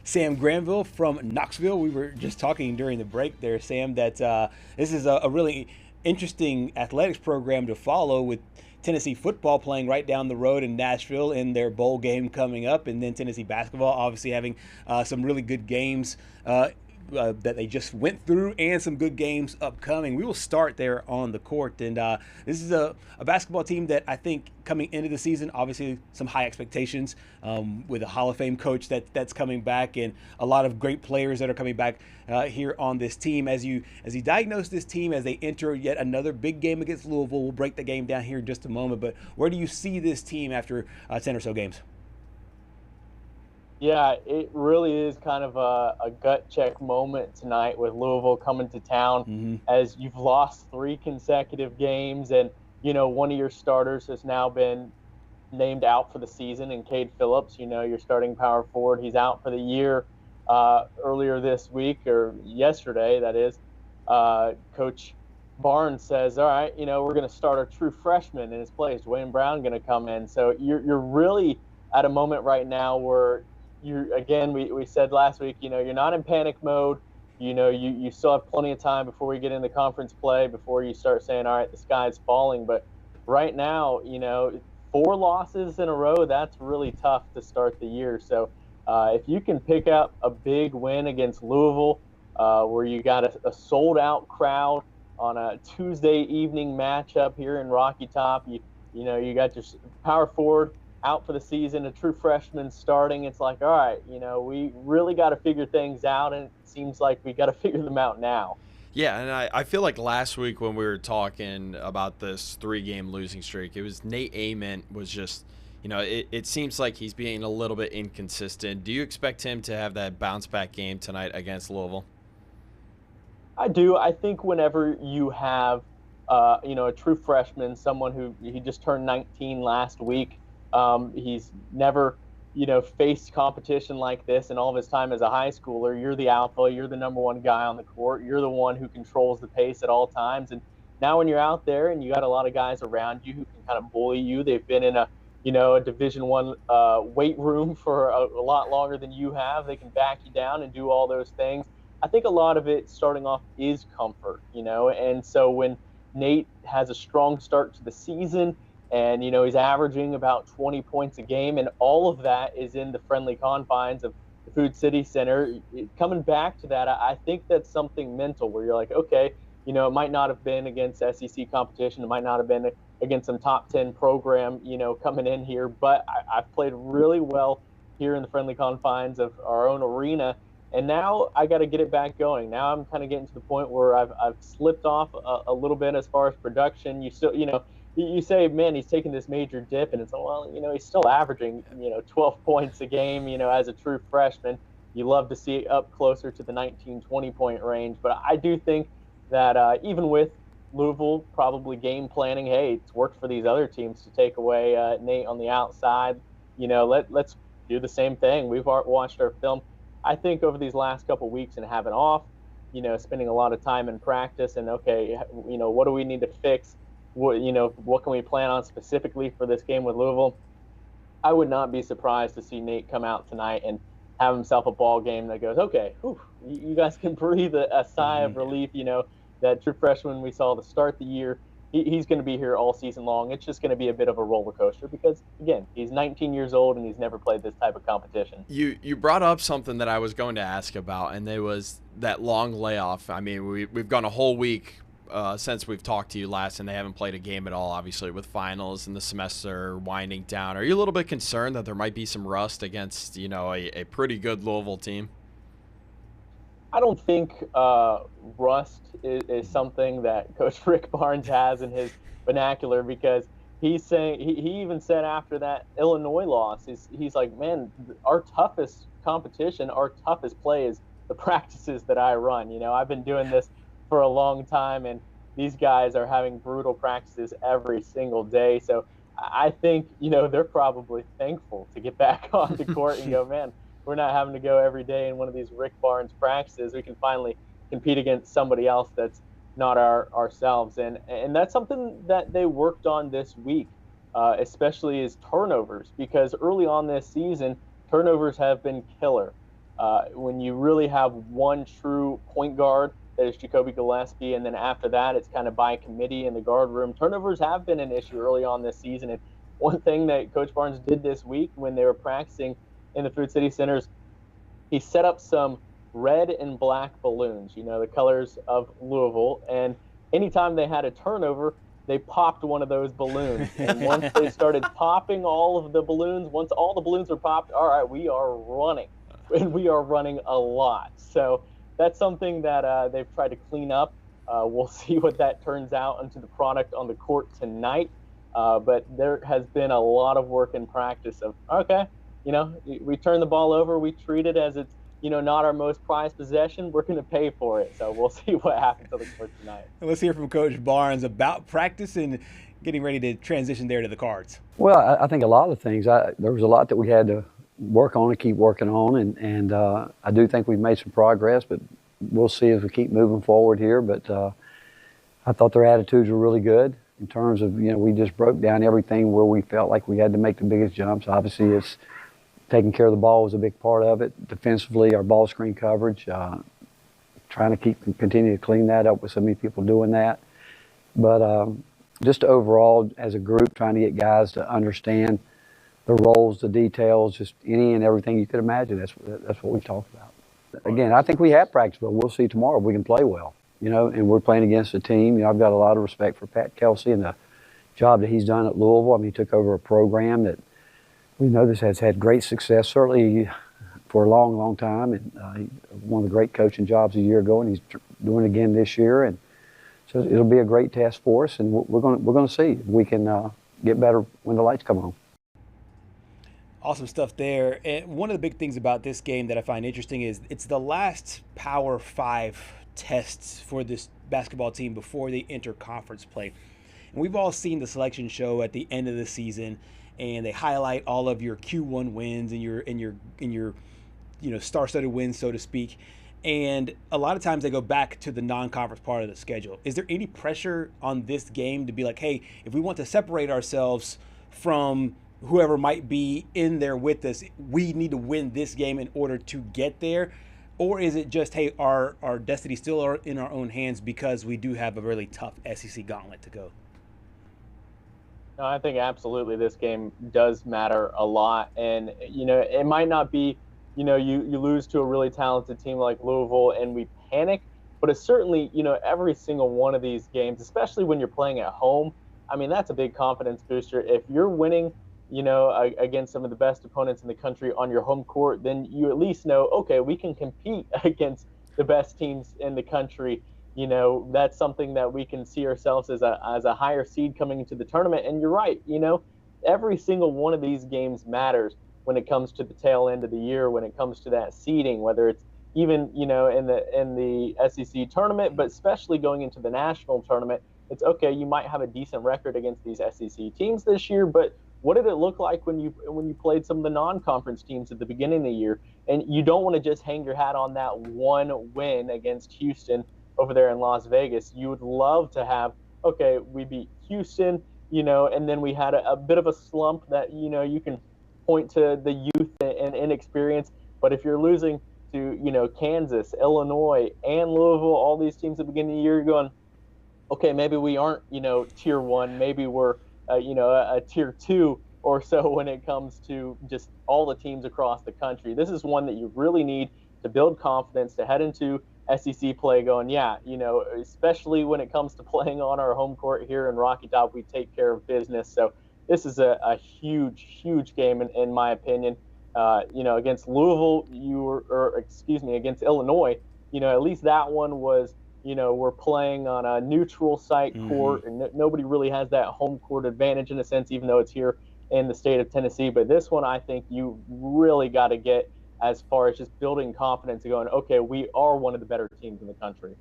Sam Granville from Knoxville. We were just talking during the break there, Sam, that this is a really interesting athletics program to follow with Tennessee football playing right down the road in Nashville in their bowl game coming up, and then Tennessee basketball obviously having some really good games that they just went through and some good games upcoming. We will start there on the court. And this is a basketball team that I think coming into the season, obviously some high expectations with a Hall of Fame coach that's coming back and a lot of great players that are coming back here on this team. As you diagnose this team as they enter yet another big game against Louisville, we'll break the game down here in just a moment. But where do you see this team after 10 or so games? Yeah, it really is kind of a gut check moment tonight with Louisville coming to town as you've lost 3 consecutive games. And, one of your starters has now been named out for the season, and Cade Phillips, your starting power forward, he's out for the year. Earlier this week, or yesterday, that is, Coach Barnes says, all right, we're going to start a true freshman in his place. Dwayne Brown going to come in. So you're really at a moment right now where we said last week, you're not in panic mode. You still have plenty of time before we get into conference play, before you start saying, all right, the sky's falling. But right now, 4 losses in a row, that's really tough to start the year. So if you can pick up a big win against Louisville, where you got a sold out crowd on a Tuesday evening matchup here in Rocky Top, you got your power forward out for the season, a true freshman starting. It's like, all right, we really got to figure things out, and it seems like we got to figure them out now. Yeah, and I feel like last week when we were talking about this 3-game losing streak, it was Nate Ament was just, it seems like he's being a little bit inconsistent. Do you expect him to have that bounce back game tonight against Louisville? I do. I think whenever you have, a true freshman, someone who he just turned 19 last week, he's never, faced competition like this in all of his time as a high schooler. You're the alpha. You're the number one guy on the court. You're the one who controls the pace at all times. And now when you're out there and you got a lot of guys around you who can kind of bully you, they've been in a Division I weight room for a lot longer than you have. They can back you down and do all those things. I think a lot of it starting off is comfort, and so when Nate has a strong start to the season, and, he's averaging about 20 points a game, and all of that is in the friendly confines of the Food City Center. Coming back to that, I think that's something mental where you're like, okay, it might not have been against SEC competition. It might not have been against some top 10 program, coming in here, but I've played really well here in the friendly confines of our own arena. And now I got to get it back going. Now I'm kind of getting to the point where I've slipped off a little bit as far as production. You still, you say, man, he's taking this major dip, and it's like, well, he's still averaging, 12 points a game, as a true freshman. You love to see it up closer to the 19, 20-point range. But I do think that even with Louisville probably game planning, hey, it's worked for these other teams to take away Nate on the outside. Let's do the same thing. We've watched our film, I think, over these last couple of weeks and having off, spending a lot of time in practice and, okay, what do we need to fix? What can we plan on specifically for this game with Louisville? I would not be surprised to see Nate come out tonight and have himself a ball game that goes, okay, you guys can breathe a sigh of relief. That true freshman we saw to start the year, he's going to be here all season long. It's just going to be a bit of a roller coaster because, again, he's 19 years old and he's never played this type of competition. You brought up something that I was going to ask about, and it was that long layoff. I mean, we've gone a whole week since we've talked to you last, and they haven't played a game at all, obviously, with finals and the semester winding down. Are you a little bit concerned that there might be some rust against, a pretty good Louisville team? I don't think rust is something that Coach Rick Barnes has in his vernacular, because he's saying he even said after that Illinois loss, he's like, man, our toughest competition, our toughest play is the practices that I run. I've been doing this for a long time, and these guys are having brutal practices every single day. So I think, they're probably thankful to get back on the court and go, man, we're not having to go every day in one of these Rick Barnes practices. We can finally compete against somebody else that's not ourselves. And that's something that they worked on this week, especially is turnovers, because early on this season, turnovers have been killer. When you really have one true point guard, that is Jacoby Gillespie, and then after that, it's kind of by committee in the guard room. Turnovers have been an issue early on this season, and one thing that Coach Barnes did this week when they were practicing in the Food City Centers, he set up some red and black balloons, the colors of Louisville, and anytime they had a turnover, they popped one of those balloons. And once they started popping all of the balloons, once all the balloons are popped, all right, we are running, and we are running a lot. So that's something that they've tried to clean up. We'll see what that turns out into the product on the court tonight. But there has been a lot of work in practice of, okay, we turn the ball over, we treat it as it's, not our most prized possession. We're going to pay for it. So we'll see what happens on the court tonight. Let's hear from Coach Barnes about practice and getting ready to transition there to the Cards. Well, I think a lot of things. There was a lot that we had to work on and keep working on, and I do think we've made some progress, but we'll see as we keep moving forward here. But I thought their attitudes were really good in terms of, we just broke down everything where we felt like we had to make the biggest jumps. Obviously, it's taking care of the ball was a big part of it. Defensively, our ball screen coverage, trying to continue to clean that up with so many people doing that. But just overall, as a group, trying to get guys to understand the roles, the details, just any and everything you could imagine. That's what we talked about. Again, I think we have practice, but we'll see tomorrow if we can play well. And we're playing against a team. I've got a lot of respect for Pat Kelsey and the job that he's done at Louisville. I mean, he took over a program that we know this has had great success, certainly for a long, long time. And he won the great coaching jobs a year ago, and he's doing it again this year. And so it'll be a great test for us, and we're going to see if we can get better when the lights come on. Awesome stuff there. And one of the big things about this game that I find interesting is it's the last Power 5 tests for this basketball team before they enter conference play. And we've all seen the selection show at the end of the season, and they highlight all of your Q1 wins and your star-studded wins, so to speak. And a lot of times they go back to the non-conference part of the schedule. Is there any pressure on this game to be like, hey, if we want to separate ourselves from whoever might be in there with us, we need to win this game in order to get there? Or is it just, hey, our destiny still are in our own hands because we do have a really tough SEC gauntlet to go? No, I think absolutely this game does matter a lot. And, it might not be, you lose to a really talented team like Louisville and we panic, but it's certainly, every single one of these games, especially when you're playing at home, I mean, that's a big confidence booster. If you're winning, against some of the best opponents in the country on your home court, then you at least know, okay, we can compete against the best teams in the country. That's something that we can see ourselves as a higher seed coming into the tournament. And you're right, every single one of these games matters when it comes to the tail end of the year, when it comes to that seeding, whether it's even, in the SEC tournament, but especially going into the national tournament. It's okay, you might have a decent record against these SEC teams this year, but what did it look like when you played some of the non-conference teams at the beginning of the year? And you don't want to just hang your hat on that one win against Houston over there in Las Vegas. You would love to have, okay, we beat Houston, and then we had a bit of a slump that, you can point to the youth and inexperience. But if you're losing to, Kansas, Illinois, and Louisville, all these teams at the beginning of the year, you're going, okay, maybe we aren't, tier one, maybe we're, a tier 2 or so when it comes to just all the teams across the country. This is one that you really need to build confidence to head into SEC play going, especially when it comes to playing on our home court here in Rocky Top, we take care of business. So this is a huge, huge game in my opinion. Against Louisville, against Illinois, at least that one was, we're playing on a neutral site court, and nobody really has that home court advantage in a sense, even though it's here in the state of Tennessee. But this one, I think you really got to get as far as just building confidence and going, okay, we are one of the better teams in the country.